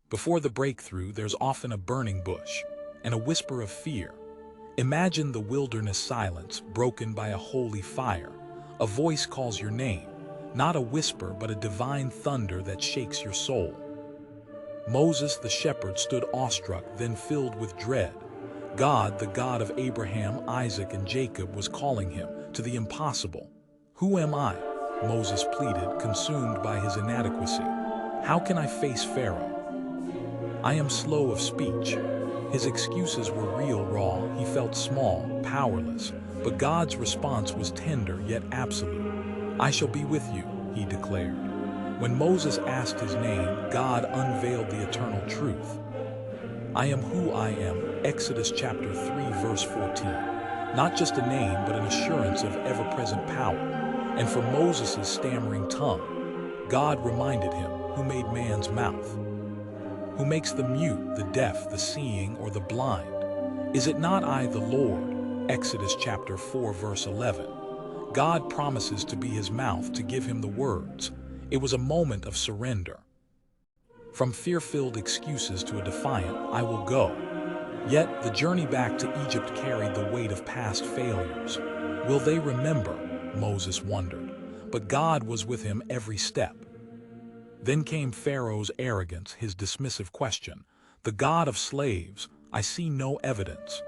Before the breakthrough, there's often a burning bush and a whisper of fear. Imagine the wilderness silence broken by a holy fire. A voice calls your name, not a whisper but a divine thunder that shakes your soul. Moses the shepherd stood awestruck, then filled with dread. God, the God of Abraham, Isaac, and Jacob, was calling him to the impossible. "Who am I?" Moses pleaded, consumed by his inadequacy. "How can I face Pharaoh? I am slow of speech." His excuses were real raw. He felt small, powerless. But God's response was tender yet absolute. "I shall be with you," he declared. When Moses asked his name, God unveiled the eternal truth. "I am who I am," Exodus chapter 3, verse 14. Not just a name, but an assurance of ever-present power. And for Moses' stammering tongue, God reminded him, "Who made man's mouth? Who makes the mute, the deaf, the seeing, or the blind? Is it not I, the Lord?" Exodus chapter 4, verse 11. God promises to be his mouth, to give him the words. It was a moment of surrender. From fear-filled excuses to a defiant, "I will go." Yet the journey back to Egypt carried the weight of past failures. Will they remember? Moses wondered. But God was with him every step. Then came Pharaoh's arrogance, his dismissive question. "The God of slaves, I see no evidence."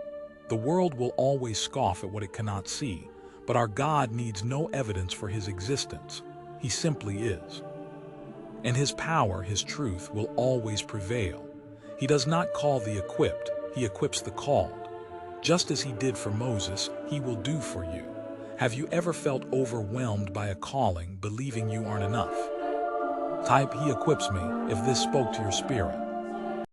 The world will always scoff at what it cannot see, but our God needs no evidence for his existence. He simply is. And his power, his truth, will always prevail. He does not call the equipped, he equips the called. Just as he did for Moses, he will do for you. Have you ever felt overwhelmed by a calling, believing you aren't enough? Type "He equips me" if this spoke to your spirit.